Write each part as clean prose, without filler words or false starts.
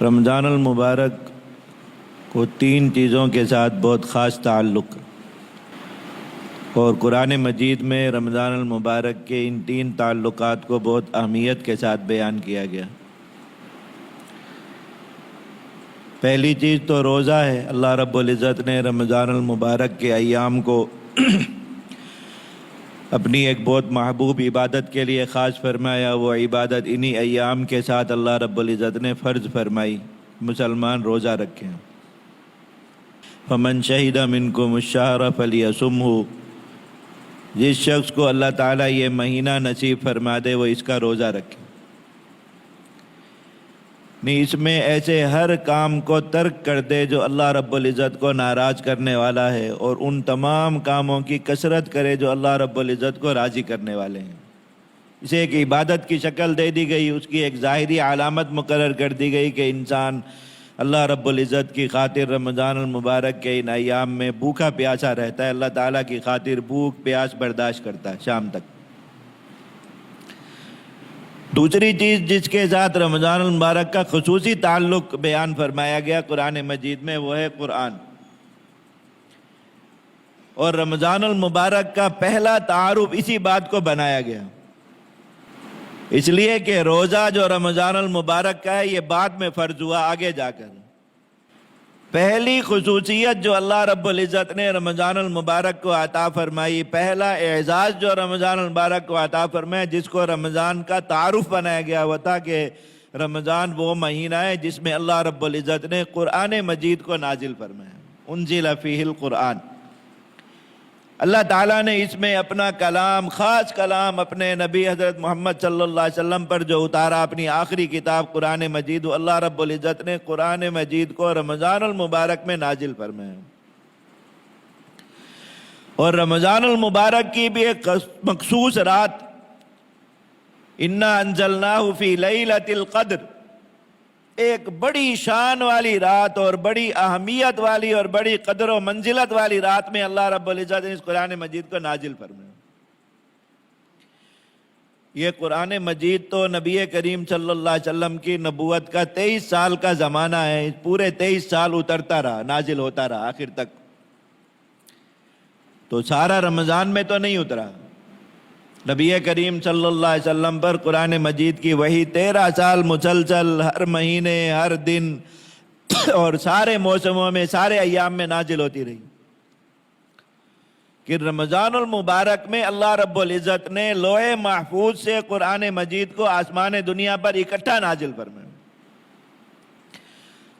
رمضان المبارک کو تین چیزوں کے ساتھ بہت خاص تعلق، اور قرآن مجید میں رمضان المبارک کے ان تین تعلقات کو بہت اہمیت کے ساتھ بیان کیا گیا۔ پہلی چیز تو روزہ ہے۔ اللہ رب العزت نے رمضان المبارک کے ایام کو اپنی ایک بہت محبوب عبادت کے لیے خاص فرمایا۔ وہ عبادت انہی ایام کے ساتھ اللہ رب العزت نے فرض فرمائی، مسلمان روزہ رکھیں۔ فمن شہد منکم الشہر فلیصمہ، جس شخص کو اللہ تعالیٰ یہ مہینہ نصیب فرما دے وہ اس کا روزہ رکھے۔ نہیں، اس میں ایسے ہر کام کو ترک کر دے جو اللہ رب العزت کو ناراض کرنے والا ہے، اور ان تمام کاموں کی کثرت کرے جو اللہ رب العزت کو راضی کرنے والے ہیں۔ اسے ایک عبادت کی شکل دے دی گئی، اس کی ایک ظاہری علامت مقرر کر دی گئی کہ انسان اللہ رب العزت کی خاطر رمضان المبارک کے ان ایام میں بھوکا پیاسا رہتا ہے، اللہ تعالیٰ کی خاطر بھوک پیاس برداشت کرتا ہے شام تک۔ دوسری چیز جس کے ساتھ رمضان المبارک کا خصوصی تعلق بیان فرمایا گیا قرآن مجید میں، وہ ہے قرآن۔ اور رمضان المبارک کا پہلا تعارف اسی بات کو بنایا گیا، اس لیے کہ روزہ جو رمضان المبارک کا ہے یہ بعد میں فرض ہوا آگے جا کر۔ پہلی خصوصیت جو اللہ رب العزت نے رمضان المبارک کو عطا فرمائی، پہلا اعزاز جو رمضان المبارک کو عطا فرمایا، جس کو رمضان کا تعارف بنایا گیا، وہ تھا کہ رمضان وہ مہینہ ہے جس میں اللہ رب العزت نے قرآن مجید کو نازل فرمایا۔ انزل فیہ القرآن، اللہ تعالیٰ نے اس میں اپنا کلام، خاص کلام اپنے نبی حضرت محمد صلی اللہ علیہ وسلم پر جو اتارا، اپنی آخری کتاب قرآن مجید، اللہ رب العزت نے قرآن مجید کو رمضان المبارک میں نازل فرمایا۔ اور رمضان المبارک کی بھی ایک مخصوص رات، انا انزلناہ فی لیلۃ القدر، ایک بڑی شان والی رات اور بڑی اہمیت والی اور بڑی قدر و منزلت والی رات میں اللہ رب العزت نے اس قرآن مجید کو نازل فرمایا۔ یہ قرآن مجید تو نبی کریم صلی اللہ علیہ وسلم کی نبوت کا 23 سال کا زمانہ ہے، پورے 23 سال اترتا رہا، نازل ہوتا رہا آخر تک۔ تو سارا رمضان میں تو نہیں اترا، نبی کریم صلی اللہ علیہ وسلم پر قرآن مجید کی وحی 13 سال مسلسل، ہر مہینے، ہر دن اور سارے موسموں میں، سارے ایام میں نازل ہوتی رہی۔ کہ رمضان المبارک میں اللہ رب العزت نے لوح محفوظ سے قرآن مجید کو آسمان دنیا پر اکٹھا نازل فرمایا۔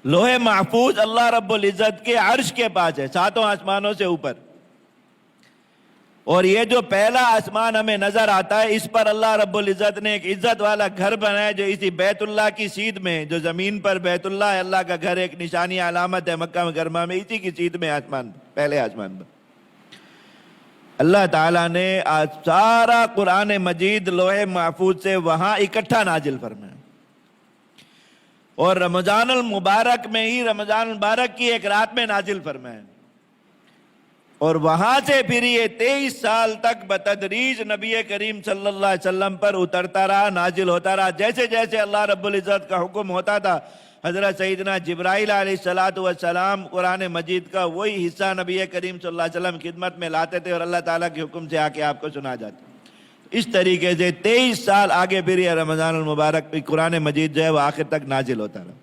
لوح محفوظ اللہ رب العزت کے عرش کے پاس ہے، 7 آسمانوں سے اوپر، اور یہ جو پہلا آسمان ہمیں نظر آتا ہے، اس پر اللہ رب العزت نے ایک عزت والا گھر بنایا جو اسی بیت اللہ کی سیدھ میں، جو زمین پر بیت اللہ ہے، اللہ کا گھر ایک نشانی علامت ہے مکہ مکرمہ میں، اسی کی سیدھ میں آسمان، پہلے آسمان پر اللہ تعالیٰ نے سارا قرآن مجید لوح محفوظ سے وہاں اکٹھا نازل فرمایا۔ اور رمضان المبارک میں ہی، رمضان المبارک کی ایک رات میں نازل فرمایا، اور وہاں سے پھر یہ 23 سال تک بتدریج نبی کریم صلی اللہ علیہ وسلم پر اترتا رہا، نازل ہوتا رہا۔ جیسے جیسے اللہ رب العزت کا حکم ہوتا تھا، حضرت سیدنا جبرائیل علیہ السلام قرآن مجید کا وہی حصہ نبی کریم صلی اللہ علیہ وسلم کی خدمت میں لاتے تھے، اور اللہ تعالیٰ کے حکم سے آ کے آپ کو سنا جاتا۔ اس طریقے سے 23 سال آگے پھر یہ رمضان المبارک قرآن مجید جو ہے وہ آخر تک نازل ہوتا رہا۔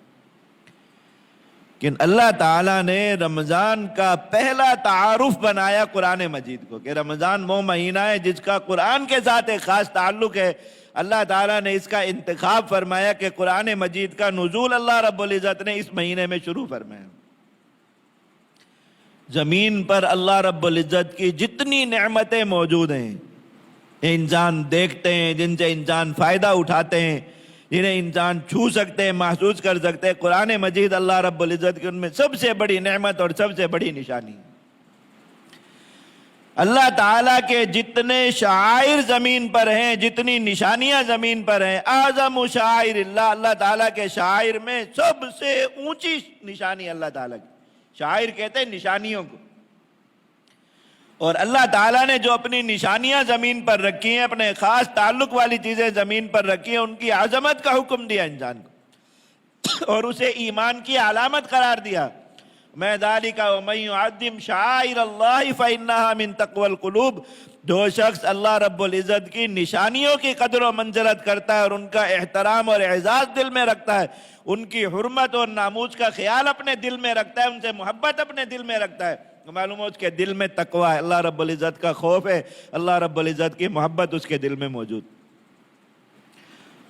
کہ اللہ تعالیٰ نے رمضان کا پہلا تعارف بنایا قرآن مجید کو، کہ رمضان وہ مہینہ ہے جس کا قرآن کے ساتھ ایک خاص تعلق ہے۔ اللہ تعالیٰ نے اس کا انتخاب فرمایا کہ قرآن مجید کا نزول اللہ رب العزت نے اس مہینے میں شروع فرمایا۔ زمین پر اللہ رب العزت کی جتنی نعمتیں موجود ہیں، انسان دیکھتے ہیں، جن سے انسان فائدہ اٹھاتے ہیں، جنہیں انسان چھو سکتے ہیں، محسوس کر سکتے ہیں، قرآن مجید اللہ رب العزت کی ان میں سب سے بڑی نعمت اور سب سے بڑی نشانی۔ اللہ تعالیٰ کے جتنے شعائر زمین پر ہیں، جتنی نشانیاں زمین پر ہیں، اعظم شعائر اللہ، اللہ تعالیٰ کے شعائر میں سب سے اونچی نشانی اللہ تعالیٰ کی، شعائر کہتے ہیں نشانیوں کو۔ اور اللہ تعالیٰ نے جو اپنی نشانیاں زمین پر رکھی ہیں، اپنے خاص تعلق والی چیزیں زمین پر رکھی ہیں، ان کی عظمت کا حکم دیا انسان کو۔ اور اسے ایمان کی علامت قرار دیا. میں ذالک ومن یعظم شعائر اللہ فإنہا من تقوی القلوب. جو شخص اللہ رب العزت کی نشانیوں کی قدر و منزلت کرتا ہے اور ان کا احترام اور اعزاز دل میں رکھتا ہے، ان کی حرمت اور ناموس کا خیال اپنے دل میں رکھتا ہے، ان سے محبت اپنے دل میں رکھتا ہے، معلوم ہے اس کے دل میں تقوی ہے، اللہ رب العزت کا خوف ہے، اللہ رب العزت کی محبت اس کے دل میں موجود.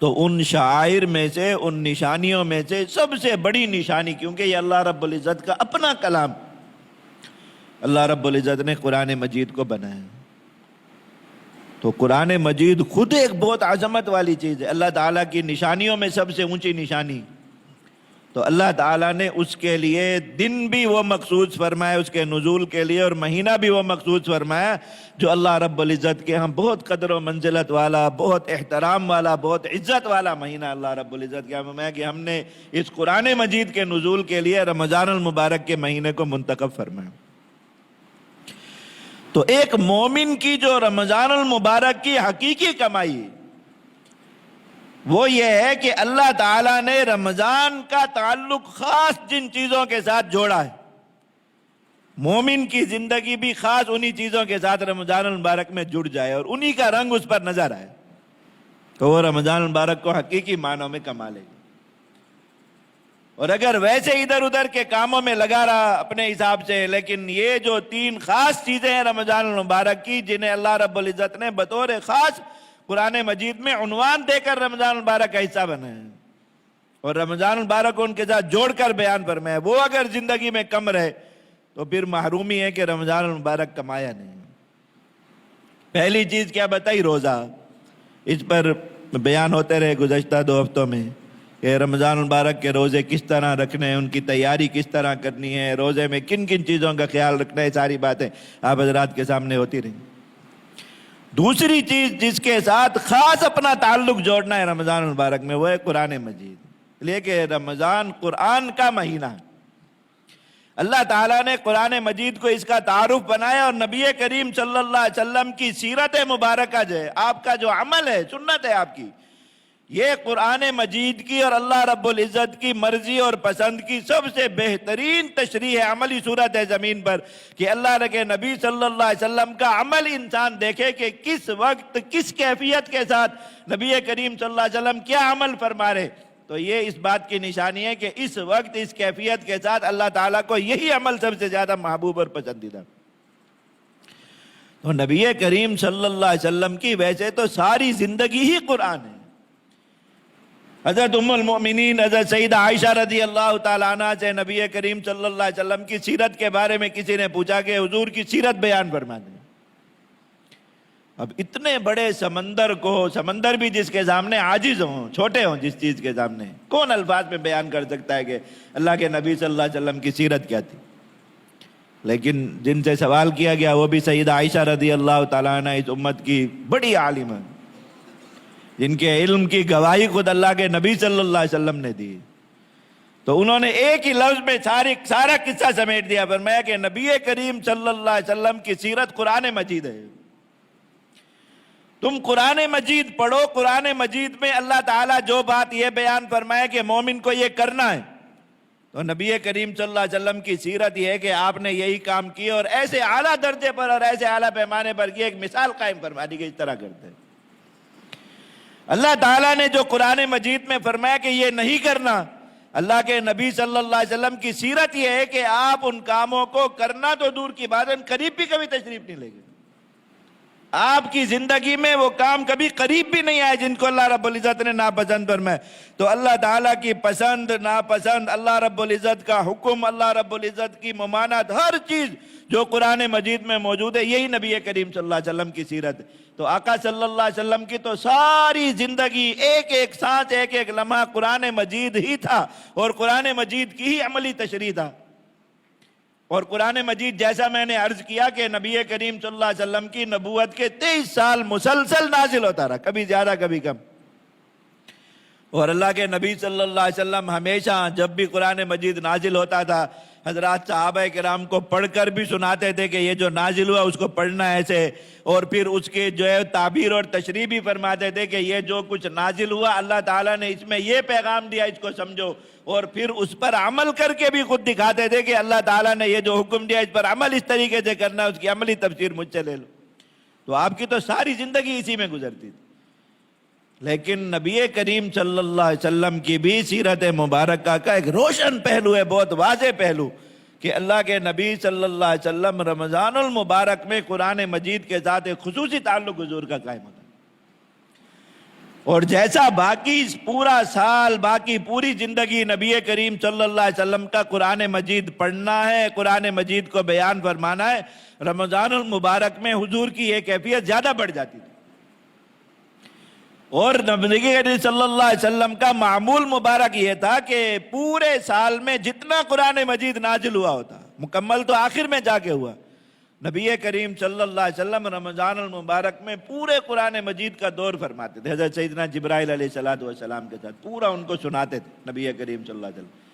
تو ان شعائر میں سے، ان نشانیوں میں سے سب سے بڑی نشانی، کیونکہ یہ اللہ رب العزت کا اپنا کلام، اللہ رب العزت نے قرآن مجید کو بنایا. تو قرآن مجید خود ایک بہت عظمت والی چیز ہے، اللہ تعالیٰ کی نشانیوں میں سب سے اونچی نشانی. تو اللہ تعالیٰ نے اس کے لیے دن بھی وہ مخصوص فرمایا اس کے نزول کے لیے، اور مہینہ بھی وہ مخصوص فرمایا جو اللہ رب العزت کے ہم بہت قدر و منزلت والا، بہت احترام والا، بہت عزت والا مہینہ اللہ رب العزت کے ہمیں کہ ہم نے اس قرآن مجید کے نزول کے لیے رمضان المبارک کے مہینے کو منتخب فرمایا. تو ایک مومن کی جو رمضان المبارک کی حقیقی کمائی وہ یہ ہے کہ اللہ تعالیٰ نے رمضان کا تعلق خاص جن چیزوں کے ساتھ جوڑا ہے، مومن کی زندگی بھی خاص انہی چیزوں کے ساتھ رمضان المبارک میں جڑ جائے اور انہی کا رنگ اس پر نظر آئے، تو وہ رمضان المبارک کو حقیقی معنوں میں کما لے گی. اور اگر ویسے ادھر ادھر کے کاموں میں لگا رہا اپنے حساب سے، لیکن یہ جو 3 خاص چیزیں ہیں رمضان المبارک کی، جنہیں اللہ رب العزت نے بطور خاص قرآن مجید میں عنوان دے کر رمضان المبارک کا حصہ بنایا ہے اور رمضان المبارک کو ان کے ساتھ جوڑ کر بیان فرمایا، وہ اگر زندگی میں کم رہے تو پھر محرومی ہے کہ رمضان المبارک کمایا نہیں. پہلی چیز کیا بتائی؟ روزہ. اس پر بیان ہوتے رہے گزشتہ 2 ہفتوں میں کہ رمضان المبارک کے روزے کس طرح رکھنے ہیں، ان کی تیاری کس طرح کرنی ہے، روزے میں کن کن چیزوں کا خیال رکھنا ہے، ساری باتیں آپ حضرات کے سامنے ہوتی رہیں. دوسری چیز جس کے ساتھ خاص اپنا تعلق جوڑنا ہے رمضان المبارک میں، وہ ہے قرآن مجید. لے کہ رمضان قرآن کا مہینہ ہے، اللہ تعالیٰ نے قرآن مجید کو اس کا تعارف بنایا، اور نبی کریم صلی اللہ علیہ وسلم کی سیرت مبارکہ جو ہے، آپ کا جو عمل ہے، سنت ہے آپ کی، یہ قرآن مجید کی اور اللہ رب العزت کی مرضی اور پسند کی سب سے بہترین تشریح ہے، عملی صورت ہے زمین پر، کہ اللہ کے نبی صلی اللہ علیہ وسلم کا عمل انسان دیکھے کہ کس وقت کس کیفیت کے ساتھ نبی کریم صلی اللہ علیہ وسلم کیا عمل فرما رہے. تو یہ اس بات کی نشانی ہے کہ اس وقت اس کیفیت کے ساتھ اللہ تعالیٰ کو یہی عمل سب سے زیادہ محبوب اور پسندیدہ. تو نبی کریم صلی اللہ علیہ وسلم کی ویسے تو ساری زندگی ہی قرآن ہے. حضرت ام المؤمنین حضرت سیدہ عائشہ رضی اللہ تعالیٰ عنہ سے نبی کریم صلی اللہ علیہ وسلم کی سیرت کے بارے میں کسی نے پوچھا کہ حضور کی سیرت بیان فرما دیں. اب اتنے بڑے سمندر کو، سمندر بھی جس کے سامنے عاجز ہوں، چھوٹے ہوں جس چیز کے سامنے، کون الفاظ میں بیان کر سکتا ہے کہ اللہ کے نبی صلی اللہ علیہ وسلم کی سیرت کیا تھی؟ لیکن جن سے سوال کیا گیا وہ بھی سیدہ عائشہ رضی اللہ تعالیٰ عنہ، اس امت کی بڑی عالمہ، جن کے علم کی گواہی خود اللہ کے نبی صلی اللہ علیہ وسلم نے دی. تو انہوں نے ایک ہی لفظ میں سارا قصہ سمیٹ دیا، فرمایا کہ نبی کریم صلی اللہ علیہ وسلم کی سیرت قرآن مجید ہے. تم قرآن مجید پڑھو، قرآن مجید میں اللہ تعالیٰ جو بات یہ بیان فرمائے کہ مومن کو یہ کرنا ہے، تو نبی کریم صلی اللہ علیہ وسلم کی سیرت یہ ہے کہ آپ نے یہی کام کیا اور ایسے اعلیٰ درجے پر اور ایسے اعلیٰ پیمانے پر کی ایک مثال قائم فرما دی کہ اس طرح کرتے ہیں. اللہ تعالیٰ نے جو قرآن مجید میں فرمایا کہ یہ نہیں کرنا، اللہ کے نبی صلی اللہ علیہ وسلم کی سیرت یہ ہے کہ آپ ان کاموں کو کرنا تو دور کی بات ہے، قریب بھی کبھی تشریف نہیں لے گئے. آپ کی زندگی میں وہ کام کبھی قریب بھی نہیں آئے جن کو اللہ رب العزت نے ناپسند فرمایا. تو اللہ تعالیٰ کی پسند ناپسند، اللہ رب العزت کا حکم، اللہ رب العزت کی ممانعت، ہر چیز جو قرآن مجید میں موجود ہے، یہی نبی کریم صلی اللہ علیہ وسلم کی سیرت ہے. تو آقا صلی اللہ علیہ وسلم کی تو ساری زندگی، ایک ایک سانس، ایک ایک لمحہ قرآن مجید ہی تھا اور قرآن مجید کی ہی عملی تشریح تھا. اور قرآن مجید جیسا میں نے عرض کیا کہ نبی کریم صلی اللہ علیہ وسلم کی نبوت کے 23 سال مسلسل نازل ہوتا رہا، کبھی زیادہ کبھی کم. اور اللہ کے نبی صلی اللہ علیہ وسلم ہمیشہ جب بھی قرآن مجید نازل ہوتا تھا حضرات صحابہ کرام کو پڑھ کر بھی سناتے تھے کہ یہ جو نازل ہوا اس کو پڑھنا ایسے، اور پھر اس کے جو ہے تعبیر اور تشریح بھی فرماتے تھے کہ یہ جو کچھ نازل ہوا اللہ تعالیٰ نے اس میں یہ پیغام دیا، اس کو سمجھو، اور پھر اس پر عمل کر کے بھی خود دکھاتے تھے کہ اللہ تعالیٰ نے یہ جو حکم دیا اس پر عمل اس طریقے سے کرنا، اس کی عملی تفسیر مجھ سے لے لو۔ تو آپ کی تو ساری زندگی اسی میں گزرتی تھی۔ لیکن نبی کریم صلی اللہ علیہ وسلم کی بھی سیرت مبارکہ کا ایک روشن پہلو ہے، بہت واضح پہلو، کہ اللہ کے نبی صلی اللہ علیہ وسلم رمضان المبارک میں قرآن مجید کے ساتھ ایک خصوصی تعلق حضور کا قائم ہوتا ہے۔ اور جیسا باقی پورا سال، باقی پوری زندگی نبی کریم صلی اللہ علیہ وسلم کا قرآن مجید پڑھنا ہے، قرآن مجید کو بیان فرمانا ہے، رمضان المبارک میں حضور کی یہ کیفیت زیادہ بڑھ جاتی تھی۔ اور نبی کریم صلی اللہ علیہ وسلم کا معمول مبارک یہ تھا کہ پورے سال میں جتنا قرآن مجید نازل ہوا ہوتا، مکمل تو آخر میں جا کے ہوا، نبی کریم صلی اللہ علیہ وسلم رمضان المبارک میں پورے قرآن مجید کا دور فرماتے تھے، حضرت سیدنا جبرائیل علیہ السلام کے ساتھ پورا ان کو سناتے تھے نبی کریم صلی اللہ علیہ وسلم۔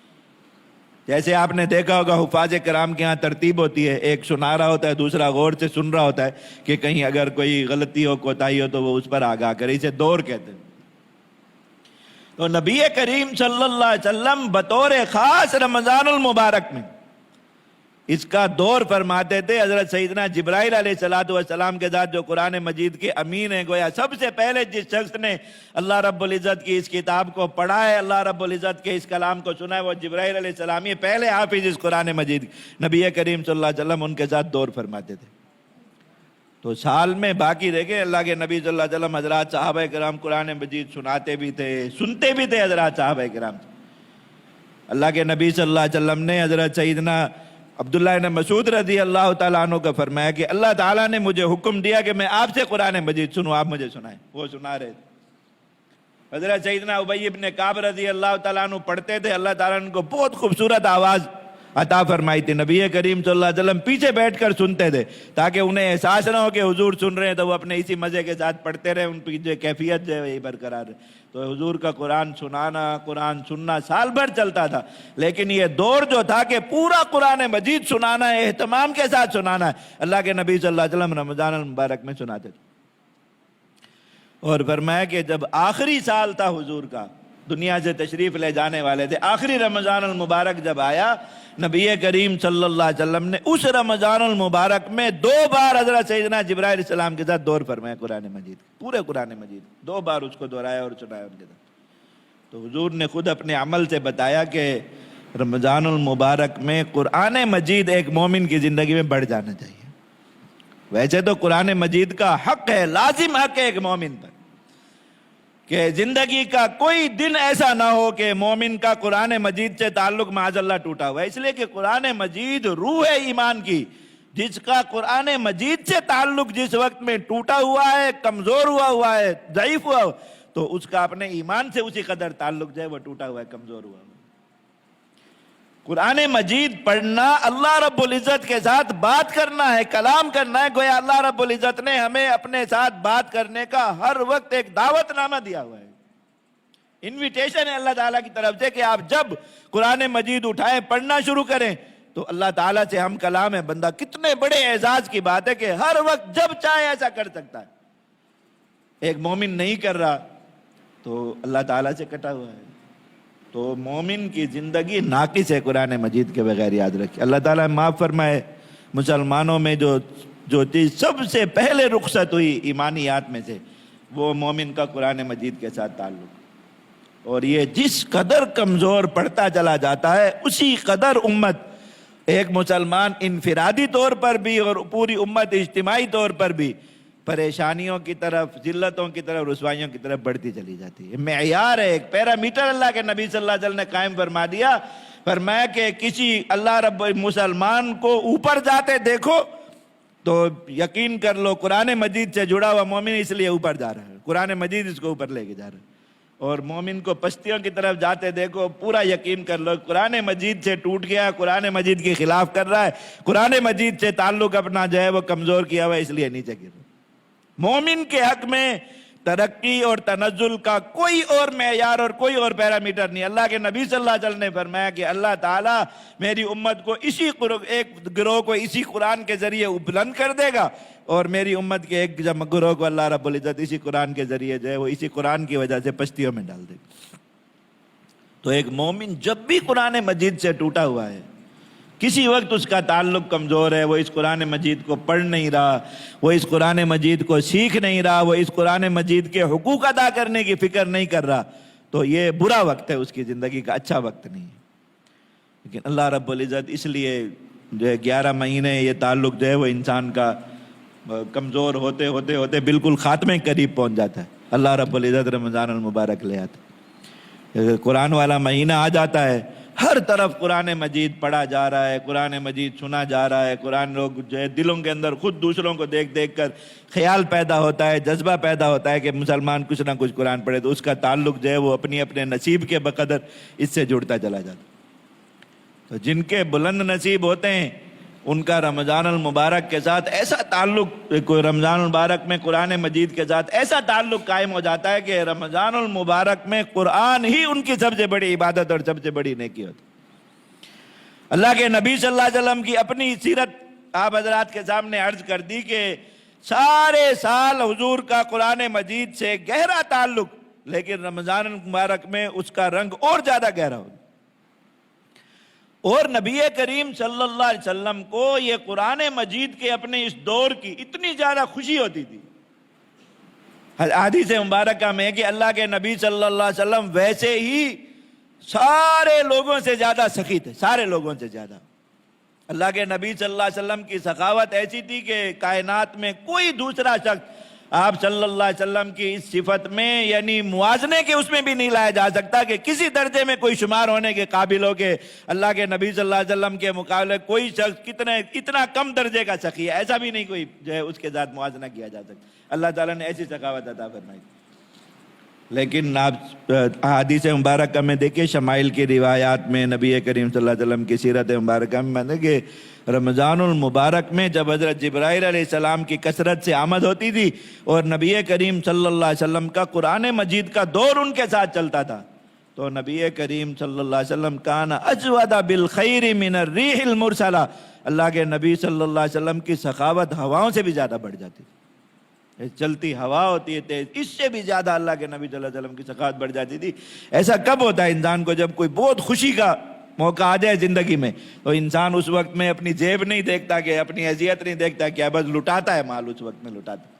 جیسے آپ نے دیکھا ہوگا حفاظ کرام کے ہاں ترتیب ہوتی ہے، ایک سنا رہا ہوتا ہے، دوسرا غور سے سن رہا ہوتا ہے کہ کہیں اگر کوئی غلطی ہو، کوتاہی ہو تو وہ اس پر آگاہ کرے، اسے دور کہتے ہیں۔ تو نبی کریم صلی اللہ علیہ وسلم بطور خاص رمضان المبارک میں اس کا دور فرماتے تھے۔ حضرت سیدنا جبرائیل علیہ السلام کے ساتھ جو قرآن مجید کے امین ہیں، گویا سب سے پہلے جس شخص نے اللہ رب العزت کی اس کتاب کو پڑھا ہے، اللہ رب العزت کے اس کلام کو سنا ہے، وہ جبرائیل علیہ السلام، یہ پہلے حافظ اس قرآن مجید، نبی کریم صلی اللہ علیہ وسلم ان کے ساتھ دور فرماتے تھے۔ تو سال میں باقی دیکھیں اللہ کے نبی صلی اللہ علیہ وسلم حضرات صحابہ کرام قرآن مجید سناتے بھی تھے، سنتے بھی تھے حضرات صحابہ کرام۔ اللہ کے نبی صلی اللہ علیہ وسلم نے حضرت سیدنا عبداللہ بن مسعود رضی اللہ تعالیٰ عنہ کا فرمایا کہ اللہ تعالیٰ نے مجھے حکم دیا کہ میں آپ سے قرآن مجید سنوں، آپ مجھے سنائیں۔ وہ سنا رہے تھے۔ حضرت سیدنا ابی بن کعب رضی اللہ تعالیٰ عنہ پڑھتے تھے، اللہ تعالیٰ نے ان کو بہت خوبصورت آواز عطا فرمائی تھی، نبی کریم صلی اللہ علیہ وسلم پیچھے بیٹھ کر سنتے تھے تاکہ انہیں احساس نہ ہو کہ حضور سن رہے ہیں، تو وہ اپنے اسی مزے کے ساتھ پڑھتے رہے، ان کی جو کیفیت جو ہے وہی برقرار ہے۔ تو حضور کا قرآن سنانا، قرآن سننا سال بھر چلتا تھا، لیکن یہ دور جو تھا کہ پورا قرآن مجید سنانا ہے، اہتمام کے ساتھ سنانا ہے، اللہ کے نبی صلی اللہ علیہ وسلم رمضان المبارک میں سناتے تھے۔ اور فرمایا کہ جب آخری سال تھا حضور کا، دنیا سے تشریف لے جانے والے تھے، آخری رمضان المبارک جب آیا، نبی کریم صلی اللہ علیہ وسلم نے اس رمضان المبارک میں 2 بار حضرت سیدنا جبرائیل علیہ السلام کے ساتھ دور فرمایا قرآن مجید، پورے قرآن مجید 2 بار اس کو دہرایا اور سنایا ان کے ساتھ۔ تو حضور نے خود اپنے عمل سے بتایا کہ رمضان المبارک میں قرآن مجید ایک مومن کی زندگی میں بڑھ جانا چاہیے۔ ویسے تو قرآن مجید کا حق ہے، لازم حق ہے ایک مومن پر، کہ زندگی کا کوئی دن ایسا نہ ہو کہ مومن کا قرآن مجید سے تعلق معاذ اللہ ٹوٹا ہوا ہے، اس لیے کہ قرآن مجید روح ہے ایمان کی، جس کا قرآن مجید سے تعلق جس وقت میں ٹوٹا ہوا ہے، کمزور ہوا ہے، ضعیف ہوا، تو اس کا اپنے ایمان سے اسی قدر تعلق جو ہے وہ ٹوٹا ہوا ہے، کمزور ہوا ہے۔ قرآن مجید پڑھنا، اللہ رب العزت کے ساتھ بات کرنا ہے، کلام کرنا ہے، گویا اللہ رب العزت نے ہمیں اپنے ساتھ بات کرنے کا ہر وقت ایک دعوت نامہ دیا ہوا ہے، انویٹیشن ہے اللہ تعالیٰ کی طرف سے کہ آپ جب قرآن مجید اٹھائیں، پڑھنا شروع کریں تو اللہ تعالیٰ سے ہم کلام ہے۔ بندہ کتنے بڑے اعزاز کی بات ہے کہ ہر وقت جب چاہے ایسا کر سکتا ہے۔ ایک مومن نہیں کر رہا تو اللہ تعالیٰ سے کٹا ہوا ہے۔ تو مومن کی زندگی ناقص ہے قرآن مجید کے بغیر، یاد رکھیں۔ اللہ تعالیٰ معاف فرمائے، مسلمانوں میں جو چیز سب سے پہلے رخصت ہوئی ایمانیات میں سے، وہ مومن کا قرآن مجید کے ساتھ تعلق، اور یہ جس قدر کمزور پڑتا چلا جاتا ہے اسی قدر امت، ایک مسلمان انفرادی طور پر بھی اور پوری امت اجتماعی طور پر بھی پریشانیوں کی طرف، ذلتوں کی طرف، رسوائیوں کی طرف بڑھتی چلی جاتی ہے۔ معیار ہے، ایک پیرامیٹر اللہ کے نبی صلی اللہ علیہ وسلم نے قائم فرما دیا، فرمایا کہ کسی اللہ رب مسلمان کو اوپر جاتے دیکھو تو یقین کر لو قرآن مجید سے جڑا ہوا مومن اس لیے اوپر جا رہا ہے، قرآن مجید اس کو اوپر لے کے جا رہا ہے۔ اور مومن کو پستیوں کی طرف جاتے دیکھو، پورا یقین کر لو قرآن مجید سے ٹوٹ گیا، قرآن مجید کے خلاف کر رہا ہے، قرآن مجید سے تعلق اپنا جو ہے وہ کمزور کیا ہوا ہے، اس لیے نیچے گر رہا ہے۔ مومن کے حق میں ترقی اور تنزل کا کوئی اور معیار اور کوئی اور پیرامیٹر نہیں۔ اللہ کے نبی صلی اللہ علیہ وسلم نے فرمایا کہ اللہ تعالیٰ میری امت کو ایک گروہ کو اسی قرآن کے ذریعے بلند کر دے گا، اور میری امت کے ایک گروہ کو اللہ رب العزت اسی قرآن کے ذریعے جو ہے وہ اسی قرآن کی وجہ سے پشتیوں میں ڈال دے گا۔ تو ایک مومن جب بھی قرآن مجید سے ٹوٹا ہوا ہے، کسی وقت اس کا تعلق کمزور ہے، وہ اس قرآن مجید کو پڑھ نہیں رہا، وہ اس قرآن مجید کو سیکھ نہیں رہا، وہ اس قرآن مجید کے حقوق ادا کرنے کی فکر نہیں کر رہا، تو یہ برا وقت ہے، اس کی زندگی کا اچھا وقت نہیں ہے۔ لیکن اللہ رب العزت اس لیے جو ہے 11 مہینے یہ تعلق جو ہے وہ انسان کا کمزور ہوتے ہوتے ہوتے بالکل خاتمے قریب پہنچ جاتا ہے۔ اللہ رب العزت رمضان المبارک لے آتا ہے، قرآن والا مہینہ آ جاتا ہے، ہر طرف قرآن مجید پڑھا جا رہا ہے، قرآن مجید سنا جا رہا ہے، قرآن لوگ جو ہے دلوں کے اندر خود دوسروں کو دیکھ دیکھ کر خیال پیدا ہوتا ہے، جذبہ پیدا ہوتا ہے کہ مسلمان کچھ نہ کچھ قرآن پڑھے، تو اس کا تعلق جو ہے وہ اپنے نصیب کے بقدر اس سے جڑتا چلا جاتا ہے۔ تو جن کے بلند نصیب ہوتے ہیں ان کا رمضان المبارک کے ساتھ ایسا تعلق، رمضان المبارک میں قرآن مجید کے ساتھ ایسا تعلق قائم ہو جاتا ہے کہ رمضان المبارک میں قرآن ہی ان کی سب سے بڑی عبادت اور سب سے بڑی نیکی ہوتی ہے۔ اللہ کے نبی صلی اللہ علیہ وسلم کی اپنی سیرت آپ حضرات کے سامنے عرض کر دی کہ سارے سال حضور کا قرآن مجید سے گہرا تعلق، لیکن رمضان المبارک میں اس کا رنگ اور زیادہ گہرا ہوتا ہے۔ اور نبی کریم صلی اللہ علیہ وسلم کو یہ قرآن مجید کے اپنے اس دور کی اتنی زیادہ خوشی ہوتی تھی۔ حدیث مبارکہ میں کہ اللہ کے نبی صلی اللہ علیہ وسلم ویسے ہی سارے لوگوں سے زیادہ سخی تھے، سارے لوگوں سے زیادہ۔ اللہ کے نبی صلی اللہ علیہ وسلم کی سخاوت ایسی تھی کہ کائنات میں کوئی دوسرا شخص آپ صلی اللہ علیہ وسلم کی اس صفت میں یعنی موازنے کے اس میں بھی نہیں لایا جا سکتا کہ کسی درجے میں کوئی شمار ہونے کے قابل ہو کہ اللہ کے نبی صلی اللہ علیہ وسلم کے مقابلے کوئی شخص کتنا کم درجے کا سخی ہے، ایسا بھی نہیں کوئی جو ہے اس کے ساتھ موازنہ کیا جا سکتا۔ اللہ تعالیٰ نے ایسی سخاوت عطا فرمائی۔ لیکن آپ حدیث مبارکہ میں دیکھیں، شمائل کی روایات میں نبی کریم صلی اللہ علیہ وسلم کی سیرت مبارکہ میں دیکھیں رمضان المبارک میں جب حضرت جبرائیل علیہ السلام کی کثرت سے آمد ہوتی تھی اور نبی کریم صلی اللہ علیہ وسلم کا قرآن مجید کا دور ان کے ساتھ چلتا تھا، تو نبی کریم صلی اللہ علیہ وسلم کان اجود بالخیر من الریح المرسلہ، اللہ کے نبی صلی اللہ علیہ وسلم کی سخاوت ہواؤں سے بھی زیادہ بڑھ جاتی تھی۔ چلتی ہوا ہوتی ہے تیز، اس سے بھی زیادہ اللہ کے نبی صلی اللہ علیہ وسلم کی سخاوت بڑھ جاتی تھی۔ ایسا کب ہوتا ہے انسان کو جب کوئی بہت خوشی کا موقع آ جائے زندگی میں، تو انسان اس وقت میں اپنی جیب نہیں دیکھتا کہ اپنی حیثیت نہیں دیکھتا، کیا بس لٹاتا ہے مال، اس وقت میں لٹاتا۔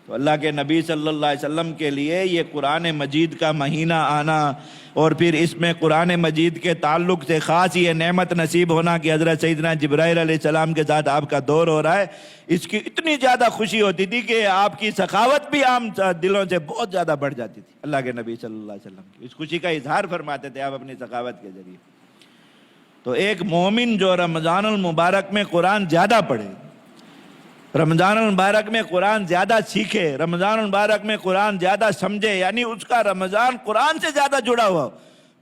تو اللہ کے نبی صلی اللہ علیہ وسلم کے لیے یہ قرآن مجید کا مہینہ آنا اور پھر اس میں قرآن مجید کے تعلق سے خاص یہ نعمت نصیب ہونا کہ حضرت سیدنا جبرائیل علیہ السلام کے ساتھ آپ کا دور ہو رہا ہے، اس کی اتنی زیادہ خوشی ہوتی تھی کہ آپ کی سخاوت بھی عام دلوں سے بہت زیادہ بڑھ جاتی تھی۔ اللہ کے نبی صلی اللہ علیہ وسلم کی اس خوشی کا اظہار فرماتے تھے آپ اپنی سخاوت کے ذریعے۔ تو ایک مومن جو رمضان المبارک میں قرآن زیادہ پڑھے، رمضان المبارک میں قرآن زیادہ سیکھے، رمضان المبارک میں قرآن زیادہ سمجھے، یعنی اس کا رمضان قرآن سے زیادہ جڑا ہوا،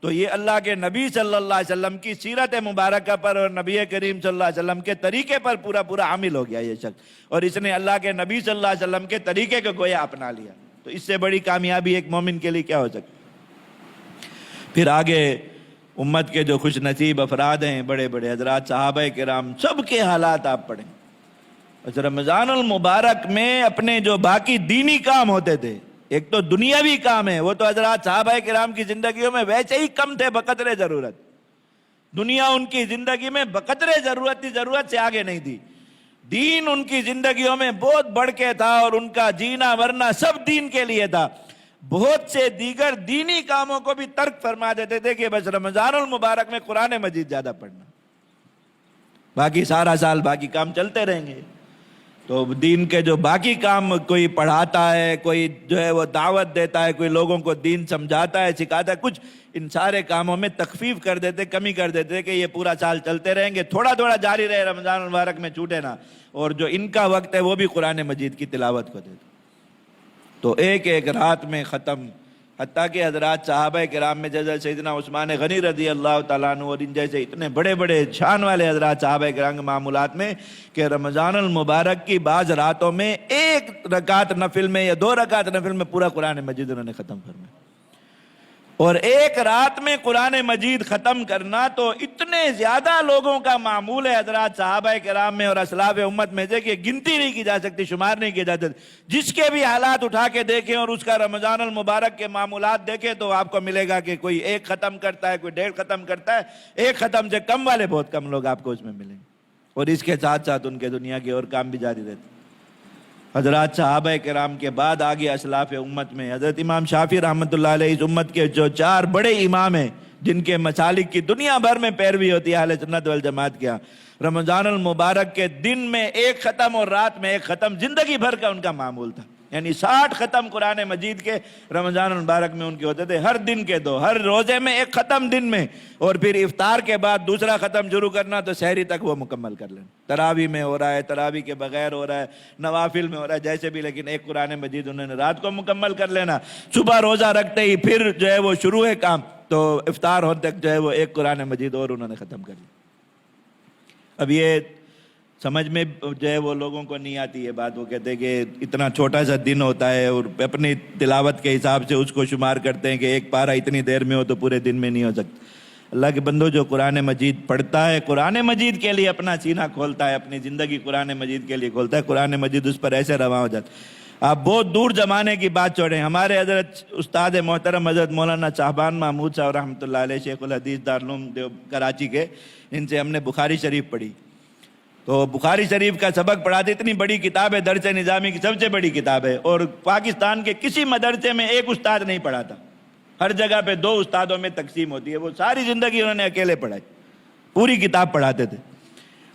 تو یہ اللہ کے نبی صلی اللہ علیہ وسلم کی سیرت مبارکہ پر اور نبی کریم صلی اللہ علیہ وسلم کے طریقے پر پورا عامل ہو گیا یہ شخص، اور اس نے اللہ کے نبی صلی اللہ علیہ وسلم کے طریقے کو گویا اپنا لیا۔ تو اس سے بڑی کامیابی ایک مومن کے لیے کیا ہو سکتی؟ پھر آگے امت کے جو خوش نصیب افراد ہیں، بڑے بڑے حضرات صحابہ کرام، سب کے حالات آپ پڑھیں۔ رمضان المبارک میں اپنے جو باقی دینی کام ہوتے تھے، ایک تو دنیاوی کام ہے، وہ تو حضرات صحابہ کرام کی زندگیوں میں ویسے ہی کم تھے بقدر ضرورت، دنیا ان کی زندگی میں بقدر ضرورت تھی، ضرورت سے آگے نہیں تھی۔ دین ان کی زندگیوں میں بہت بڑھ کے تھا اور ان کا جینا ورنا سب دین کے لیے تھا۔ بہت سے دیگر دینی کاموں کو بھی ترک فرما دیتے تھے کہ بس رمضان المبارک میں قرآن مجید زیادہ پڑھنا، باقی سارا سال باقی کام چلتے رہیں گے۔ تو دین کے جو باقی کام، کوئی پڑھاتا ہے، کوئی جو ہے وہ دعوت دیتا ہے، کوئی لوگوں کو دین سمجھاتا ہے، سکھاتا ہے، کچھ ان سارے کاموں میں تخفیف کر دیتے، کمی کر دیتے کہ یہ پورا سال چلتے رہیں گے، تھوڑا تھوڑا جاری رہے، رمضان المبارک میں چھوٹے نہ، اور جو ان کا وقت ہے وہ بھی قرآن مجید کی تلاوت کو دیتے۔ تو ایک ایک رات میں ختم حتیٰ کہ حضرات صحابہ کرام میں جیسے سیدنا عثمان غنی رضی اللہ تعالیٰ عنہ اور ان جیسے اتنے بڑے بڑے شان والے حضرات صحابہ کرام کے معمولات میں کہ رمضان المبارک کی بعض راتوں میں 1 رکعت نفل میں یا 2 رکعت نفل میں پورا قرآن مجید انہوں نے ختم فرمایا. اور 1 رات میں قرآن مجید ختم کرنا تو اتنے زیادہ لوگوں کا معمول ہے حضرات صحابہ کرام میں اور اسلاف امت میں سے کہ گنتی نہیں کی جا سکتی، شمار نہیں کیا جا سکتی. جس کے بھی حالات اٹھا کے دیکھیں اور اس کا رمضان المبارک کے معمولات دیکھیں تو آپ کو ملے گا کہ کوئی 1 ختم کرتا ہے، کوئی 1.5 ختم کرتا ہے. 1 ختم سے کم والے بہت کم لوگ آپ کو اس میں ملیں گے. اور اس کے ساتھ ساتھ ان کے دنیا کے اور کام بھی جاری رہتے. حضرات صحابہ کرام کے بعد آگے اسلاف امت میں حضرت امام شافعی رحمۃ اللہ علیہ اس امت کے جو 4 بڑے امام ہیں جن کے مسالک کی دنیا بھر میں پیروی ہوتی ہے اہل سنت والجماعت کیا، رمضان المبارک کے دن میں 1 ختم اور رات میں 1 ختم زندگی بھر کا ان کا معمول تھا. یعنی 60 ختم قرآن مجید کے رمضان المبارک میں ان کے ہوتے تھے، ہر دن کے 2، ہر روزے میں 1 ختم دن میں، اور پھر افطار کے بعد دوسرا ختم شروع کرنا تو سحری تک وہ مکمل کر لینا. تراویح میں ہو رہا ہے، تراویح کے بغیر ہو رہا ہے، نوافل میں ہو رہا ہے، جیسے بھی، لیکن 1 قرآن مجید انہوں نے رات کو مکمل کر لینا. صبح روزہ رکھتے ہی پھر جو ہے وہ شروع ہے کام، تو افطار ہونے تک جو ہے وہ 1 قرآن مجید اور انہوں نے ختم کر لیا. اب یہ سمجھ میں جو ہے وہ لوگوں کو نہیں آتی یہ بات. وہ کہتے ہیں کہ اتنا چھوٹا سا دن ہوتا ہے اور اپنی تلاوت کے حساب سے اس کو شمار کرتے ہیں کہ 1 پارہ اتنی دیر میں ہو تو پورے دن میں نہیں ہو سکتا. اللہ کے بندو، جو قرآن مجید پڑھتا ہے، قرآن مجید کے لیے اپنا سینہ کھولتا ہے، اپنی زندگی قرآن مجید کے لیے کھولتا ہے، قرآن مجید اس پر ایسے رواں ہو جاتا ہے. آپ بہت دور زمانے کی بات چھوڑیں، ہمارے حضرت استاد محترم حضرت مولانا شعبان محمود صاحب رحمۃ اللہ علیہ، شیخ الحدیث دارالعلوم کراچی کے، ان سے ہم نے بخاری شریف پڑھی. تو بخاری شریف کا سبق پڑھاتے، اتنی بڑی کتاب ہے، درس نظامی کی سب سے بڑی کتاب ہے، اور پاکستان کے کسی مدرسے میں 1 استاد نہیں پڑھاتا، ہر جگہ پہ 2 استادوں میں تقسیم ہوتی ہے. وہ ساری زندگی انہوں نے اکیلے پڑھائی، پوری کتاب پڑھاتے تھے.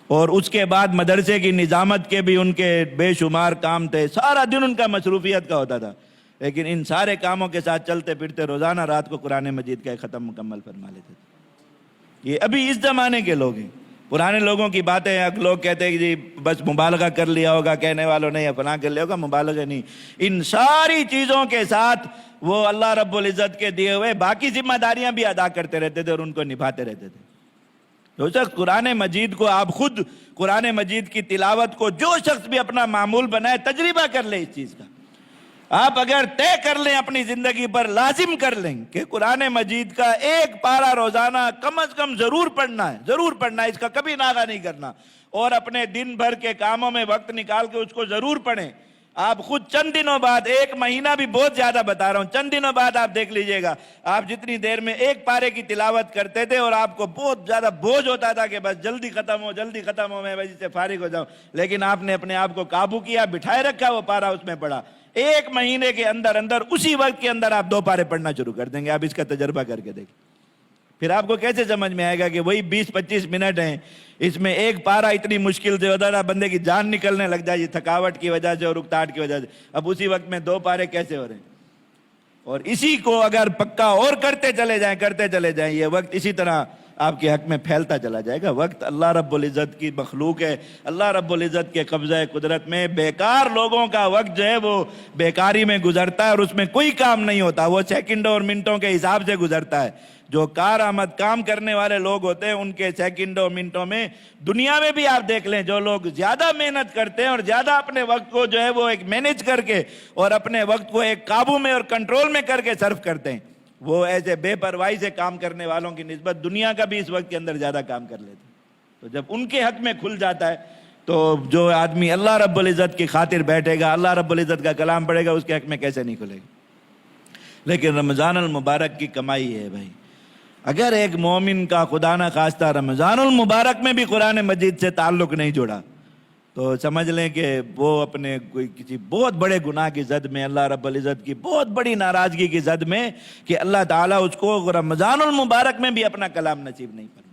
اور اس کے بعد مدرسے کی نظامت کے بھی ان کے بے شمار کام تھے، سارا دن ان کا مصروفیت کا ہوتا تھا، لیکن ان سارے کاموں کے ساتھ چلتے پھرتے روزانہ رات کو قرآن مجید کا 1 ختم مکمل فرما لیتے تھے. یہ ابھی اس زمانے کے لوگ ہیں. پرانے لوگوں کی باتیں ہیں، لوگ کہتے ہیں کہ جی بس مبالغہ کر لیا ہوگا، کہنے والوں نے فلاں کر لیا ہوگا، مبالغہ نہیں. ان ساری چیزوں کے ساتھ وہ اللہ رب العزت کے دیے ہوئے باقی ذمہ داریاں بھی ادا کرتے رہتے تھے اور ان کو نبھاتے رہتے تھے. جو شخص قرآن مجید کو، آپ خود قرآن مجید کی تلاوت کو جو شخص بھی اپنا معمول بنائے، تجربہ کر لے اس چیز کا. آپ اگر طے کر لیں اپنی زندگی پر، لازم کر لیں کہ قرآن مجید کا 1 پارہ روزانہ کم از کم ضرور پڑھنا ہے، ضرور پڑھنا ہے، اس کا کبھی ناغہ نہیں کرنا، اور اپنے دن بھر کے کاموں میں وقت نکال کے اس کو ضرور پڑھیں. آپ خود چند دنوں بعد، 1 مہینہ بھی بہت زیادہ بتا رہا ہوں، چند دنوں بعد آپ دیکھ لیجئے گا، آپ جتنی دیر میں 1 پارے کی تلاوت کرتے تھے اور آپ کو بہت زیادہ بوجھ ہوتا تھا کہ بس جلدی ختم ہو، جلدی ختم ہو، میں بس اس سے فارغ ہو جاؤں، لیکن آپ نے اپنے آپ کو قابو کیا، بٹھائے رکھا، وہ پارہ اس میں پڑھا. 1 مہینے کے اندر اندر، اسی وقت کے اندر آپ 2 پارے پڑھنا شروع کر دیں گے. آپ اس کا تجربہ کر کے دیکھیں، پھر آپ کو کیسے سمجھ میں آئے گا کہ وہی 20-25 منٹ ہیں، اس میں 1 پارہ اتنی مشکل سے ہوتا تھا، بندے کی جان نکلنے لگ جائے تھکاوٹ کی وجہ سے اور اکتاہٹ کی وجہ سے. اب اسی وقت میں 2 پارے کیسے ہو رہے ہیں؟ اور اسی کو اگر پکا اور کرتے چلے جائیں، یہ وقت اسی طرح آپ کے حق میں پھیلتا چلا جائے گا. وقت اللہ رب العزت کی مخلوق ہے، اللہ رب العزت کے قبضہ قدرت میں. بیکار لوگوں کا وقت جو ہے وہ بیکاری میں گزرتا ہے اور اس میں کوئی کام نہیں ہوتا، وہ سیکنڈوں اور منٹوں کے حساب سے گزرتا ہے. جو کارآمد کام کرنے والے لوگ ہوتے ہیں ان کے سیکنڈوں منٹوں میں، دنیا میں بھی آپ دیکھ لیں، جو لوگ زیادہ محنت کرتے ہیں اور زیادہ اپنے وقت کو جو ہے وہ ایک مینیج کر کے اور اپنے وقت کو ایک قابو میں اور کنٹرول میں کر کے صرف کرتے ہیں، وہ ایسے بے پرواہی سے کام کرنے والوں کی نسبت دنیا کا بھی اس وقت کے اندر زیادہ کام کر لیتے ہیں. تو جب ان کے حق میں کھل جاتا ہے تو جو آدمی اللہ رب العزت کی خاطر بیٹھے گا، اللہ رب العزت کا کلام پڑھے گا، اس کے حق میں کیسے نہیں کھلے گا. لیکن رمضان المبارک کی کمائی ہے بھائی. اگر ایک مومن کا خدا نہ خواستہ رمضان المبارک میں بھی قرآن مجید سے تعلق نہیں جوڑا تو سمجھ لیں کہ وہ اپنے کوئی کسی بہت بڑے گناہ کی زد میں، اللہ رب العزت کی بہت بڑی ناراضگی کی زد میں، کہ اللہ تعالیٰ اس کو رمضان المبارک میں بھی اپنا کلام نصیب نہیں فرمائے.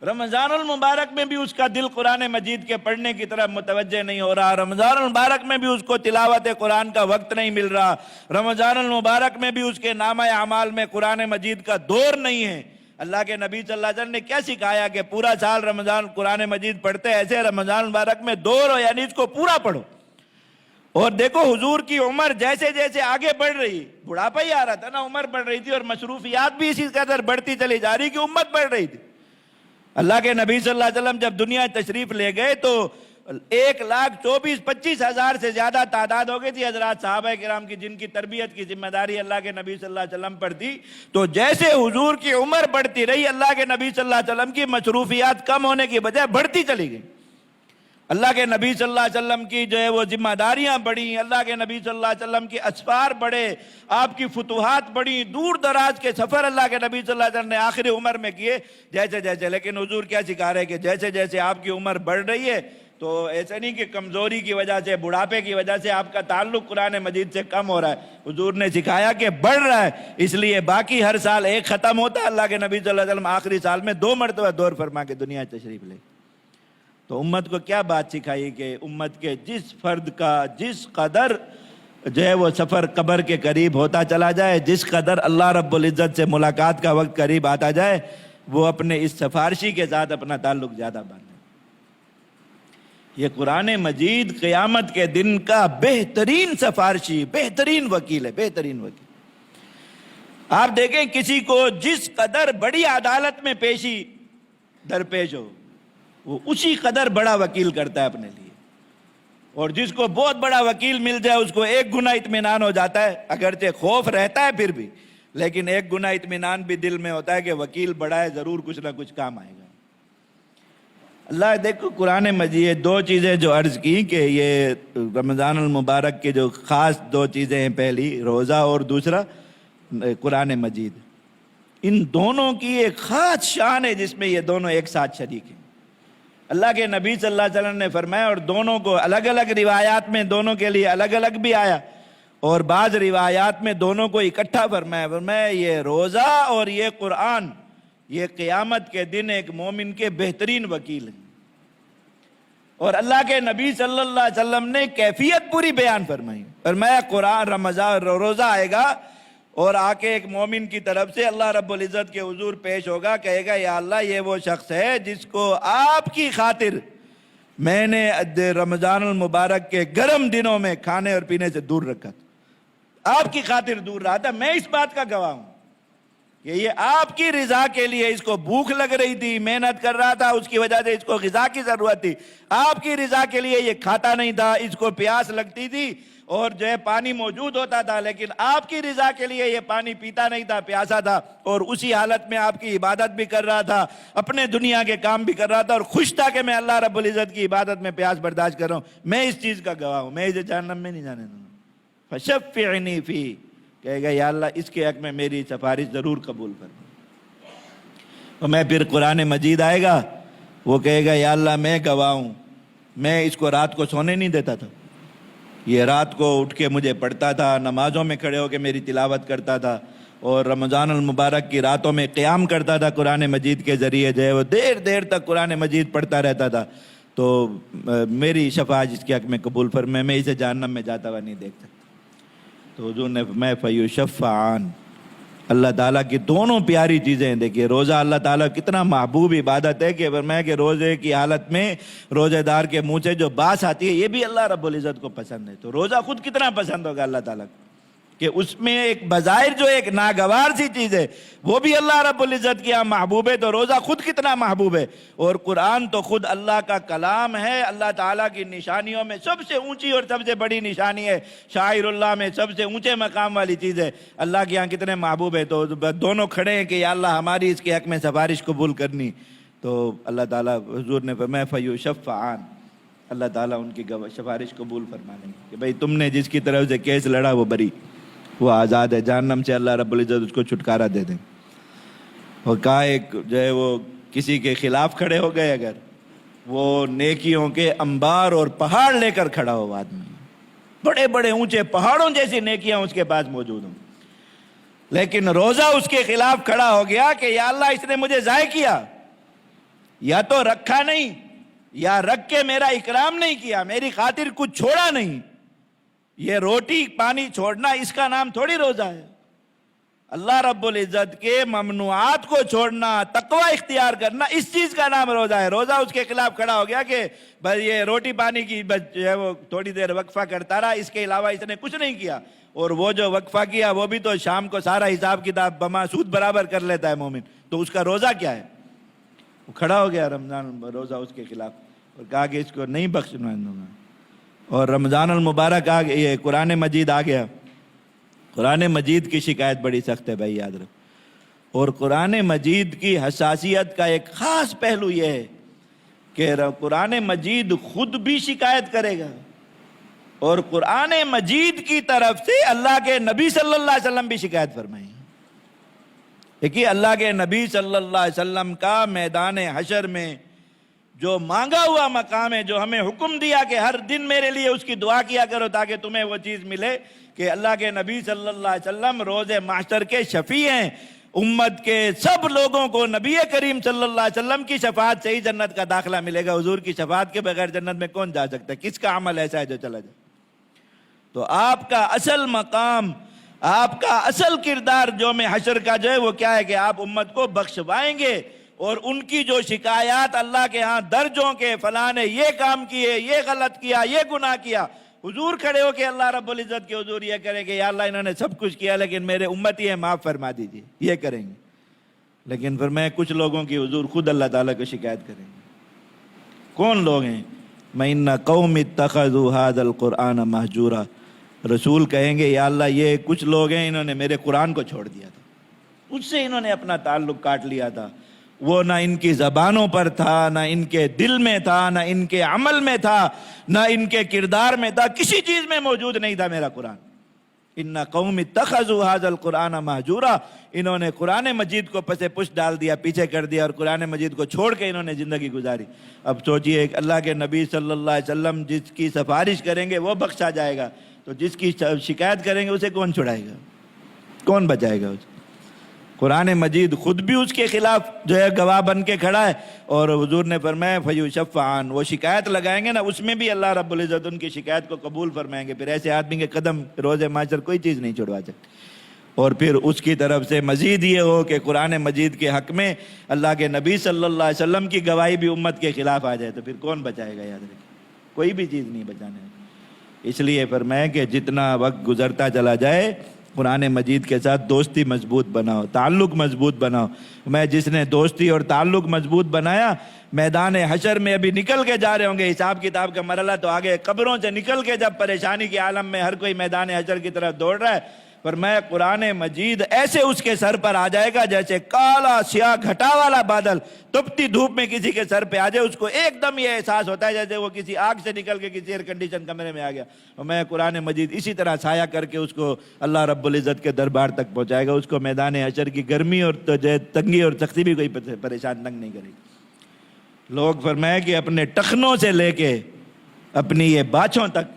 رمضان المبارک میں بھی اس کا دل قرآن مجید کے پڑھنے کی طرف متوجہ نہیں ہو رہا، رمضان المبارک میں بھی اس کو تلاوت قرآن کا وقت نہیں مل رہا، رمضان المبارک میں بھی اس کے نامہ اعمال میں قرآن مجید کا دور نہیں ہے. اللہ کے نبی صلی اللہ علیہ وسلم نے کیا سکھایا کہ پورا سال رمضان قرآن مجید پڑھتے، ایسے رمضان المبارک میں دور ہو، یعنی اس کو پورا پڑھو. اور دیکھو حضور کی عمر جیسے جیسے آگے بڑھ رہی، بڑھاپا ہی آ رہا تھا نا، عمر بڑھ رہی تھی اور مصروفیات بھی اسی قدر بڑھتی چلی جا رہی کہ امت بڑھ رہی تھی۔ اللہ کے نبی صلی اللہ علیہ وسلم جب دنیا تشریف لے گئے تو 1,24,25,000 سے زیادہ تعداد ہو گئی تھی حضرات صحابہ کرام کی، جن کی تربیت کی ذمہ داری اللہ کے نبی صلی اللہ علیہ وسلم پر تھی۔ تو جیسے حضور کی عمر بڑھتی رہی، اللہ کے نبی صلی اللہ علیہ وسلم کی مصروفیات کم ہونے کی بجائے بڑھتی چلی گئی۔ اللہ کے نبی صلی اللہ علیہ وسلم کی جو ہے وہ ذمہ داریاں بڑھیں، اللہ کے نبی صلی اللہ علیہ وسلم کی اسفار بڑھے، آپ کی فتوحات بڑھیں، دور دراز کے سفر اللہ کے نبی صلی اللہ علیہ وسلم نے آخری عمر میں کیے جیسے جیسے۔ لیکن حضور کیا سکھا رہے کہ جیسے جیسے آپ کی عمر بڑھ رہی ہے تو ایسا نہیں کہ کمزوری کی وجہ سے، بڑھاپے کی وجہ سے آپ کا تعلق قرآن مجید سے کم ہو رہا ہے۔ حضور نے سکھایا کہ بڑھ رہا ہے، اس لیے باقی ہر سال ایک ختم ہوتا ہے، اللہ کے نبی صلی اللہ علیہ وسلم آخری سال میں 2 مرتبہ دور فرما کے دنیا تشریف لے۔ تو امت کو کیا بات سکھائی کہ امت کے جس فرد کا جس قدر جو ہے وہ سفر قبر کے قریب ہوتا چلا جائے، جس قدر اللہ رب العزت سے ملاقات کا وقت قریب آتا جائے، وہ اپنے اس سفارشی کے ساتھ اپنا تعلق زیادہ باندھے۔ یہ قرآن مجید قیامت کے دن کا بہترین سفارشی، بہترین وکیل ہے، بہترین وکیل۔ آپ دیکھیں کسی کو جس قدر بڑی عدالت میں پیشی درپیش ہو، وہ اسی قدر بڑا وکیل کرتا ہے اپنے لیے، اور جس کو بہت بڑا وکیل مل جائے اس کو 1 گنا اطمینان ہو جاتا ہے، اگرچہ خوف رہتا ہے پھر بھی، لیکن 1 گنا اطمینان بھی دل میں ہوتا ہے کہ وکیل بڑا ہے، ضرور کچھ نہ کچھ کام آئے گا۔ اللہ دیکھو قرآن مجید 2 چیزیں جو عرض کی کہ یہ رمضان المبارک کے جو خاص 2 چیزیں ہیں، پہلی روزہ اور دوسرا قرآن مجید، ان دونوں کی ایک خاص شان ہے جس میں یہ دونوں ایک ساتھ شریک ہیں۔ اللہ کے نبی صلی اللہ علیہ وسلم نے فرمایا، اور دونوں کو الگ الگ روایات میں دونوں کے لیے الگ الگ بھی آیا، اور بعض روایات میں دونوں کو اکٹھا فرمایا یہ روزہ اور یہ قرآن، یہ قیامت کے دن ایک مومن کے بہترین وکیل ہیں۔ اور اللہ کے نبی صلی اللہ علیہ وسلم نے کیفیت پوری بیان فرمائی، فرمایا قرآن رمضان روزہ آئے گا اور آ کے ایک مومن کی طرف سے اللہ رب العزت کے حضور پیش ہوگا، کہے گا یا اللہ یہ وہ شخص ہے جس کو آپ کی خاطر میں نے رمضان المبارک کے گرم دنوں میں کھانے اور پینے سے دور رکھا تھا، آپ کی خاطر دور رہا تھا، میں اس بات کا گواہ ہوں کہ یہ آپ کی رضا کے لیے، اس کو بھوک لگ رہی تھی، محنت کر رہا تھا، اس کی وجہ سے اس کو غذا کی ضرورت تھی، آپ کی رضا کے لیے یہ کھاتا نہیں تھا، اس کو پیاس لگتی تھی اور جو ہے پانی موجود ہوتا تھا، لیکن آپ کی رضا کے لیے یہ پانی پیتا نہیں تھا، پیاسا تھا، اور اسی حالت میں آپ کی عبادت بھی کر رہا تھا، اپنے دنیا کے کام بھی کر رہا تھا، اور خوش تھا کہ میں اللہ رب العزت کی عبادت میں پیاس برداشت کر رہا ہوں، میں اس چیز کا گواہ ہوں، میں اسے جہنم میں نہیں جانے دوں گا۔ فشفعنی فی، کہے گا یا اللہ اس کے حق میں میری سفارش ضرور قبول فرما۔ اور میں پھر قرآن مجید آئے گا، وہ کہے گا یا اللہ میں گواہ ہوں، میں اس کو رات کو سونے نہیں دیتا تھا، یہ رات کو اٹھ کے مجھے پڑھتا تھا، نمازوں میں کھڑے ہو کے میری تلاوت کرتا تھا، اور رمضان المبارک کی راتوں میں قیام کرتا تھا قرآن مجید کے ذریعے، جو ہے وہ دیر دیر تک قرآن مجید پڑھتا رہتا تھا، تو میری شفاعت اس کے حق میں قبول فرمائے، میں اسے جہنم میں جاتا ہوا نہیں دیکھ سکتا۔ تو حضور نے فرمایا فیشفعان، اللہ تعالیٰ کی دونوں پیاری چیزیں ہیں۔ دیکھیے روزہ اللہ تعالیٰ کتنا محبوب عبادت ہے کہ فرمایا کہ روزے کی حالت میں روزے دار کے منہ سے جو باس آتی ہے یہ بھی اللہ رب العزت کو پسند ہے، تو روزہ خود کتنا پسند ہوگا اللہ تعالیٰ کو کہ اس میں ایک بظاہر جو ایک ناگوار سی چیز ہے وہ بھی اللہ رب العزت کی یہاں محبوب ہے، تو روزہ خود کتنا محبوب ہے، اور قرآن تو خود اللہ کا کلام ہے، اللہ تعالیٰ کی نشانیوں میں سب سے اونچی اور سب سے بڑی نشانی ہے، شاعر اللہ میں سب سے اونچے مقام والی چیز ہے، اللہ کے یہاں کتنے محبوب ہے۔ تو دونوں کھڑے ہیں کہ یا اللہ ہماری اس کے حق میں سفارش قبول کرنی، تو اللہ تعالیٰ حضور نے فرمایا فیشفعان، اللہ تعالیٰ ان کی سفارش قبول فرما لیں گے کہ بھئی تم نے جس کی طرف سے کیس لڑا وہ بری، وہ آزاد ہے، جہنم سے اللہ رب العزت اس کو چھٹکارا دے دیں۔ اور کہا ایک جو ہے وہ کسی کے خلاف کھڑے ہو گئے، اگر وہ نیکیوں کے انبار اور پہاڑ لے کر کھڑا ہو، آدمی بڑے بڑے اونچے پہاڑوں جیسی نیکیاں اس کے پاس موجود ہوں، لیکن روزہ اس کے خلاف کھڑا ہو گیا کہ یا اللہ اس نے مجھے ضائع کیا، یا تو رکھا نہیں، یا رکھ کے میرا اکرام نہیں کیا، میری خاطر کچھ چھوڑا نہیں، یہ روٹی پانی چھوڑنا اس کا نام تھوڑی روزہ ہے، اللہ رب العزت کے ممنوعات کو چھوڑنا، تقوی اختیار کرنا، اس چیز کا نام روزہ ہے۔ روزہ اس کے خلاف کھڑا ہو گیا کہ بس یہ روٹی پانی کی بس جو ہے وہ تھوڑی دیر وقفہ کرتا رہا، اس کے علاوہ اس نے کچھ نہیں کیا۔ اور وہ جو وقفہ کیا وہ بھی تو شام کو سارا حساب کتاب بما سود برابر کر لیتا ہے مومن، تو اس کا روزہ کیا ہے؟ وہ کھڑا ہو گیا رمضان روزہ اس کے خلاف اور کہا کہ اس کو نہیں بخشنا دوں گا۔ اور رمضان المبارک یہ قرآن مجید آ گیا۔ قرآن مجید کی شکایت بڑی سخت ہے بھائی، یاد رکھو۔ اور قرآن مجید کی حساسیت کا ایک خاص پہلو یہ ہے کہ قرآن مجید خود بھی شکایت کرے گا، اور قرآن مجید کی طرف سے اللہ کے نبی صلی اللہ علیہ وسلم بھی شکایت فرمائیں گے۔ دیکھیے اللہ کے نبی صلی اللہ علیہ وسلم کا میدان حشر میں جو مانگا ہوا مقام ہے، جو ہمیں حکم دیا کہ ہر دن میرے لیے اس کی دعا کیا کرو تاکہ تمہیں وہ چیز ملے، کہ اللہ کے نبی صلی اللہ علیہ وسلم روز محشر کے شفیع ہیں۔ امت کے سب لوگوں کو نبی کریم صلی اللہ علیہ وسلم کی شفاعت سے ہی جنت کا داخلہ ملے گا۔ حضور کی شفاعت کے بغیر جنت میں کون جا سکتا ہے؟ کس کا عمل ایسا ہے جو چلا جائے؟ تو آپ کا اصل مقام، آپ کا اصل کردار جو میں حشر کا جو ہے وہ کیا ہے کہ آپ امت کو بخشوائیں گے، اور ان کی جو شکایات اللہ کے ہاں درج ہوں کہ فلاں نے یہ کام کیے، یہ غلط کیا، یہ گناہ کیا، حضور کھڑے ہو کہ اللہ رب العزت کے حضور یہ کریں کہ یا اللہ انہوں نے سب کچھ کیا لیکن میرے امتی ہیں، معاف فرما دیجیے، یہ کریں گے۔ لیکن پھر میں کچھ لوگوں کی حضور خود اللہ تعالیٰ کو شکایت کریں گے۔ کون لوگ ہیں؟ مَإِنَّ قَوْمِ اتَّخَذُوا هَذَا الْقُرْآنَ مَهْجُورًا، رسول کہیں گے یا اللہ یہ کچھ لوگ ہیں انہوں نے میرے قرآن کو چھوڑ دیا تھا، اس سے انہوں نے اپنا تعلق کاٹ لیا تھا، وہ نہ ان کی زبانوں پر تھا، نہ ان کے دل میں تھا، نہ ان کے عمل میں تھا، نہ ان کے کردار میں تھا، کسی چیز میں موجود نہیں تھا میرا قرآن۔ ان قوم اتخذوا هذا القرآن مہجورا، انہوں نے قرآن مجید کو پس پش ڈال دیا، پیچھے کر دیا، اور قرآن مجید کو چھوڑ کے انہوں نے زندگی گزاری۔ اب سوچئے اللہ کے نبی صلی اللہ علیہ وسلم جس کی سفارش کریں گے وہ بخشا جائے گا، تو جس کی شکایت کریں گے اسے کون چھڑائے گا؟ کون بچائے گا اسے؟ قرآن مجید خود بھی اس کے خلاف جو ہے گواہ بن کے کھڑا ہے، اور حضور نے فرمایا فیشفعان، وہ شکایت لگائیں گے نا، اس میں بھی اللہ رب العزت ان کی شکایت کو قبول فرمائیں گے۔ پھر ایسے آدمی کے قدم روز محشر کوئی چیز نہیں چھڑوا سکتی۔ اور پھر اس کی طرف سے مزید یہ ہو کہ قرآن مجید کے حق میں اللہ کے نبی صلی اللہ علیہ وسلم کی گواہی بھی امت کے خلاف آ جائے، تو پھر کون بچائے گا؟ یاد رکھیں کوئی بھی چیز نہیں بچانے۔ اس لیے فرمایا کہ جتنا وقت گزرتا چلا جائے قرآن مجید کے ساتھ دوستی مضبوط بناؤ، تعلق مضبوط بناؤ۔ میں جس نے دوستی اور تعلق مضبوط بنایا، میدان حشر میں ابھی نکل کے جا رہے ہوں گے، حساب کتاب کا مرحلہ تو آگے، قبروں سے نکل کے جب پریشانی کے عالم میں ہر کوئی میدان حشر کی طرف دوڑ رہا ہے، فرمایا قرآن مجید ایسے اس کے سر پر آ جائے گا جیسے کالا سیاہ گھٹا والا بادل تپتی دھوپ میں کسی کے سر پہ آ جائے، اس کو ایک دم یہ احساس ہوتا ہے جیسے وہ کسی آگ سے نکل کے کسی ایئر کنڈیشن کمرے میں آ گیا۔ اور میں قرآن مجید اسی طرح سایہ کر کے اس کو اللہ رب العزت کے دربار تک پہنچائے گا، اس کو میدان حشر کی گرمی اور تنگی اور سختی بھی کوئی پریشان تنگ نہیں کرے گی۔ لوگ فرمایا کہ اپنے ٹخنوں سے لے کے اپنی یہ باچھوں تک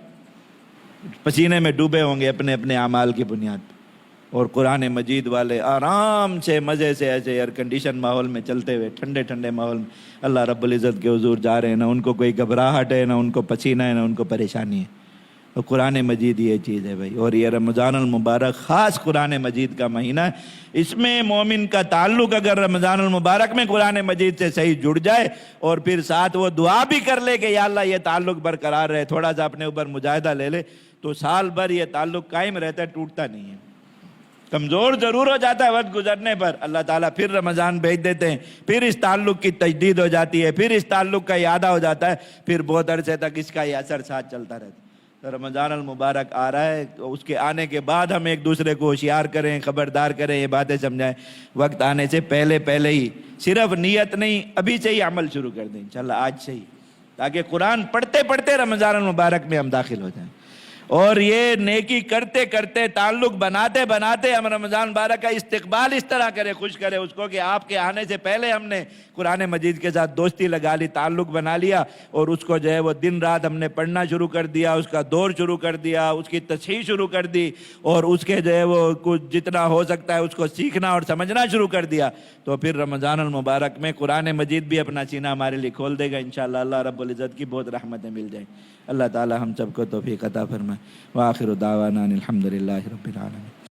پسینے میں ڈوبے ہوں گے اپنے اپنے اعمال کی بنیاد پر، اور قرآن مجید والے آرام سے مزے سے ایسے ایئر کنڈیشن ماحول میں چلتے ہوئے ٹھنڈے ٹھنڈے ماحول میں اللہ رب العزت کے حضور جا رہے ہیں، نہ ان کو کوئی گھبراہٹ ہے، نہ ان کو پسینہ ہے، نہ ان کو پریشانی ہے۔ اور قرآن مجید یہ چیز ہے بھائی، اور یہ رمضان المبارک خاص قرآن مجید کا مہینہ ہے، اس میں مومن کا تعلق اگر رمضان المبارک میں قرآن مجید سے صحیح جڑ جائے، اور پھر ساتھ وہ دعا بھی کر لے کہ یا اللہ یہ تعلق برقرار رہے، تھوڑا سا اپنے اوپر مجاہدہ لے لے، تو سال بھر یہ تعلق قائم رہتا ہے، ٹوٹتا نہیں ہے۔ کمزور ضرور ہو جاتا ہے وقت گزرنے پر، اللہ تعالیٰ پھر رمضان بھیج دیتے ہیں، پھر اس تعلق کی تجدید ہو جاتی ہے، پھر اس تعلق کا اعادہ ہو جاتا ہے، پھر بہت عرصے تک اس کا یہ اثر ساتھ چلتا رہتا ہے۔ تو رمضان المبارک آ رہا ہے، تو اس کے آنے کے بعد ہم ایک دوسرے کو ہوشیار کریں، خبردار کریں، یہ باتیں سمجھائیں، وقت آنے سے پہلے ہی، صرف نیت نہیں، ابھی سے ہی عمل شروع کر دیں انشاءاللہ، آج سے ہی، تاکہ قرآن پڑھتے پڑھتے رمضان المبارک میں ہم داخل ہو جائیں، اور یہ نیکی کرتے کرتے تعلق بناتے بناتے ہم رمضان مبارک کا استقبال اس طرح کرے، خوش کرے اس کو کہ آپ کے آنے سے پہلے ہم نے قرآن مجید کے ساتھ دوستی لگا لی، تعلق بنا لیا، اور اس کو جو ہے وہ دن رات ہم نے پڑھنا شروع کر دیا، اس کا دور شروع کر دیا، اس کی تصحیح شروع کر دی، اور اس کے جو ہے وہ کچھ جتنا ہو سکتا ہے اس کو سیکھنا اور سمجھنا شروع کر دیا، تو پھر رمضان المبارک میں قرآن مجید بھی اپنا سینہ ہمارے لیے کھول دے گا انشاءاللہ، اللہ رب العزت کی بہت رحمتیں مل جائیں۔ اللہ تعالی ہم سب کو توفیق عطا فرمائے۔ وآخر دعوانا الحمدللہ رب العالمین۔